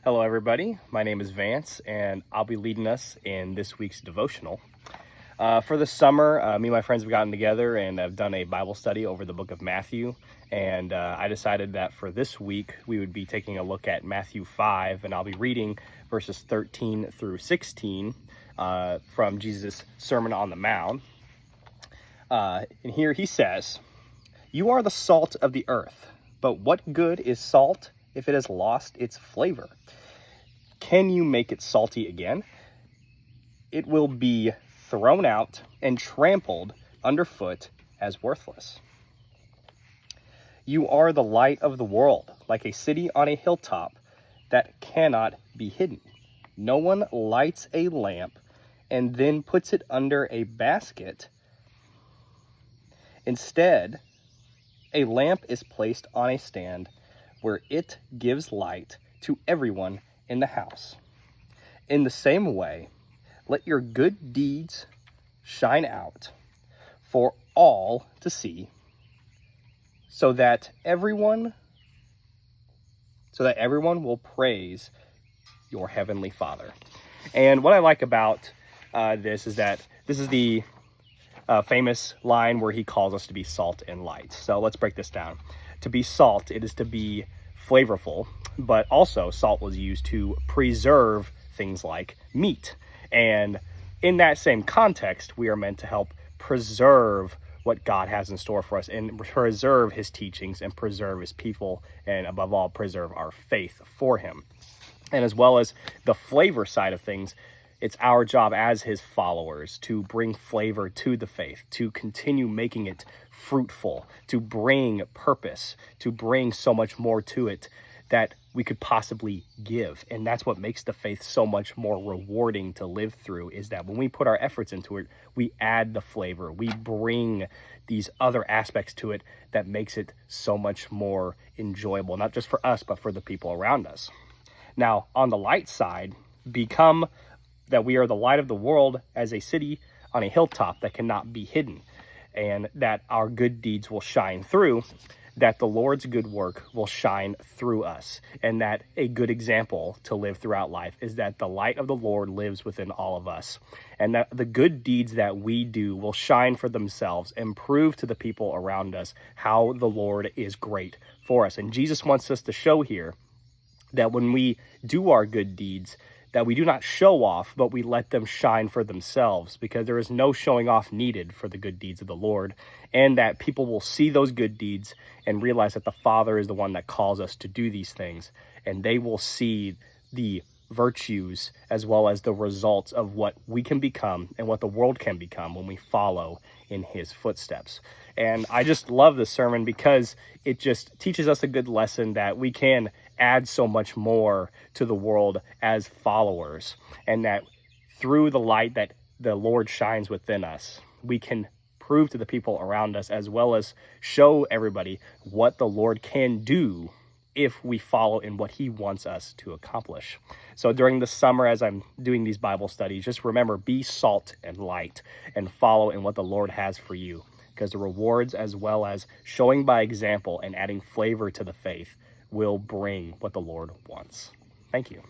Hello, everybody. My name is Vance, and I'll be leading us in this week's devotional. For the summer, me and my friends have gotten together and have done a Bible study over the book of Matthew. And I decided that for this week, we would be taking a look at Matthew 5, and I'll be reading verses 13 through 16 from Jesus' Sermon on the Mount. And here he says, "You are the salt of the earth, but what good is salt if it has lost its flavor? Can you make it salty again? It will be thrown out and trampled underfoot as worthless. You are the light of the world, like a city on a hilltop that cannot be hidden. No one lights a lamp and then puts it under a basket. Instead, a lamp is placed on a stand where it gives light to everyone in the house. In the same way, let your good deeds shine out for all to see, so that everyone will praise your heavenly Father." And what I like about this is that this is the famous line where he calls us to be salt and light. So let's break this down. To be salt, it is to be flavorful, but also salt was used to preserve things like meat. And in that same context, we are meant to help preserve what God has in store for us and preserve his teachings and preserve his people, and above all, preserve our faith for him. And as well as the flavor side of things, it's our job as his followers to bring flavor to the faith, to continue making it fruitful, to bring purpose, to bring so much more to it that we could possibly give. And that's what makes the faith so much more rewarding to live through, is that when we put our efforts into it, we add the flavor, we bring these other aspects to it that makes it so much more enjoyable, not just for us, but for the people around us. Now, on the light side, become that we are the light of the world as a city on a hilltop that cannot be hidden, and that our good deeds will shine through, that the Lord's good work will shine through us, and that a good example to live throughout life is that the light of the Lord lives within all of us, and that the good deeds that we do will shine for themselves and prove to the people around us how the Lord is great for us. And Jesus wants us to show here that when we do our good deeds, that we do not show off, but we let them shine for themselves, because there is no showing off needed for the good deeds of the Lord, and that people will see those good deeds and realize that the Father is the one that calls us to do these things, and they will see the virtues as well as the results of what we can become and what the world can become when we follow in his footsteps. And I just love this sermon because it just teaches us a good lesson that we can add so much more to the world as followers, and that through the light that the Lord shines within us, we can prove to the people around us as well as show everybody what the Lord can do if we follow in what he wants us to accomplish. So during the summer, as I'm doing these Bible studies, just remember, be salt and light and follow in what the Lord has for you, because the rewards as well as showing by example and adding flavor to the faith will bring what the Lord wants. Thank you.